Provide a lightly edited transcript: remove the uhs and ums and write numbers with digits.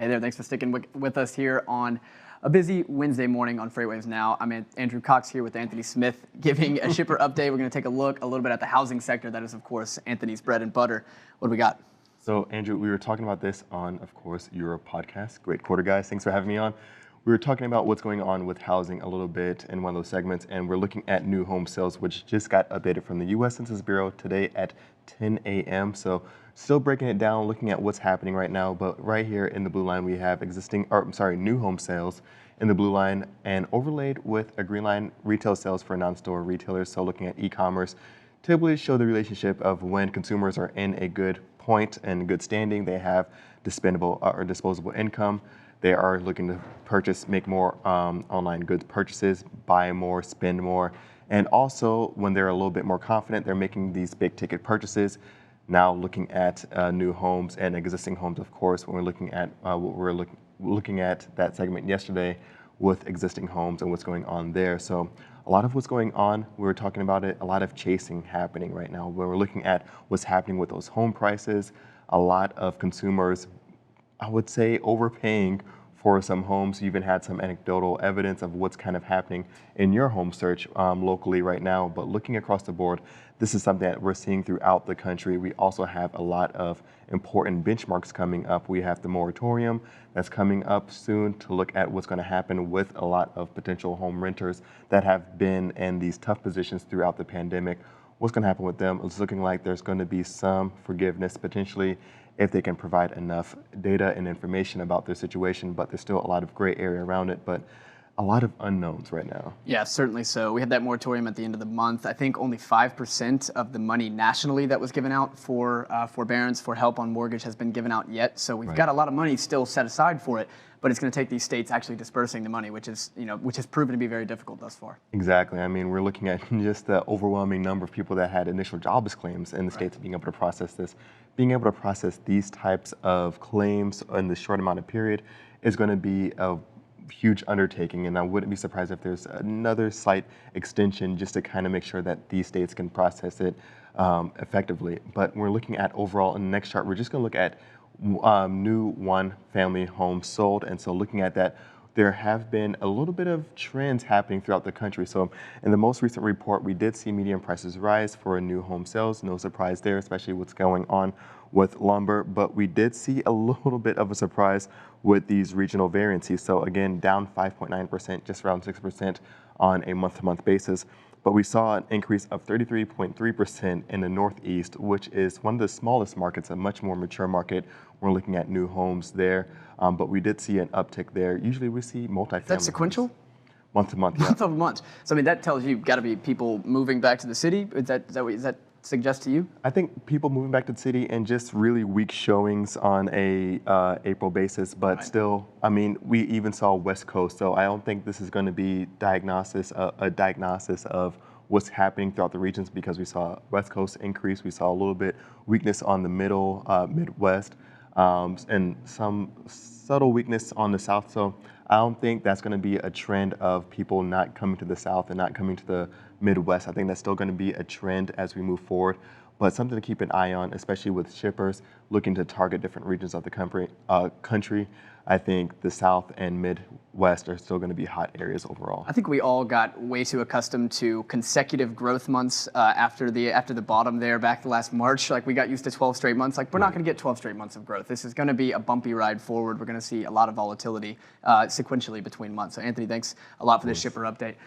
there. Thanks for sticking with us here on a busy Wednesday morning on FreightWaves Now. I'm Andrew Cox here with Anthony Smith giving a shipper update. We're going to take a look a little bit at the housing sector. That is, of course, Anthony's bread and butter. What do we got? So, Andrew, we were talking about this on, of course, your podcast. Great quarter, guys. Thanks for having me on. We were talking about what's going on with housing a little bit in one of those segments, and we're looking at new home sales, which just got updated from the U.S. Census Bureau today at 10 a.m. So still breaking it down, looking at what's happening right now. But right here in the blue line, we have new home sales in the blue line, and overlaid with a green line, retail sales for non-store retailers. So looking at e-commerce, typically show the relationship of when consumers are in a good point and good standing, they have disposable income. They are looking to purchase, make more online goods purchases, buy more, spend more. And also, when they're a little bit more confident, they're making these big ticket purchases. Now looking at new homes and existing homes, of course, when we're looking at looking at that segment yesterday with existing homes and what's going on there. So a lot of what's going on, we were talking about it, a lot of chasing happening right now. When we're looking at what's happening with those home prices, a lot of consumers, I would say, overpaying for some homes. You even had some anecdotal evidence of what's kind of happening in your home search locally right now. But looking across the board, this is something that we're seeing throughout the country. We also have a lot of important benchmarks coming up. We have the moratorium that's coming up soon to look at what's going to happen with a lot of potential home renters that have been in these tough positions throughout the pandemic. What's going to happen with them? It's looking like there's going to be some forgiveness potentially if they can provide enough data and information about their situation, but there's still a lot of gray area around it, but a lot of unknowns right now. Yeah, certainly so. We had that moratorium at the end of the month. I think only 5% of the money nationally that was given out for forbearance, for help on mortgage has been given out yet. So we've got a lot of money still set aside for it, but it's going to take these states actually dispersing the money, which has proven to be very difficult thus far. Exactly. I mean, we're looking at just the overwhelming number of people that had initial jobless claims in the states being able to process this. Being able to process these types of claims in this short amount of period is going to be a huge undertaking, and I wouldn't be surprised if there's another slight extension just to kind of make sure that these states can process it effectively. But we're looking at overall in the next chart, we're just going to look at new one-family homes sold, and so looking at that, there have been a little bit of trends happening throughout the country. So in the most recent report, we did see median prices rise for new home sales. No surprise there, especially what's going on with lumber. But we did see a little bit of a surprise with these regional variances. So again, down 5.9%, just around 6% on a month-to-month basis. But we saw an increase of 33.3% in the Northeast, which is one of the smallest markets, a much more mature market. We're looking at new homes there, but we did see an uptick there. Usually we see multifamily. That's sequential? Homes. Month to month, yeah. Month over month. So I mean, that tells you got to be people moving back to the city. Is that suggest to you? I think people moving back to the city and just really weak showings on a April basis, but still, I mean, we even saw West Coast, so I don't think this is going to be a diagnosis of what's happening throughout the regions, because we saw West Coast increase, we saw a little bit weakness on the Midwest, and some subtle weakness on the South. So I don't think that's going to be a trend of people not coming to the South and not coming to the Midwest. I think that's still going to be a trend as we move forward, but something to keep an eye on, especially with shippers looking to target different regions of the country. I think the South and Midwest are still going to be hot areas overall. I think we all got way too accustomed to consecutive growth months after the bottom there back to last March. Like we got used to 12 straight months. Like we're not going to get 12 straight months of growth. This is going to be a bumpy ride forward. We're going to see a lot of volatility sequentially between months. So Anthony, thanks a lot for this shipper update.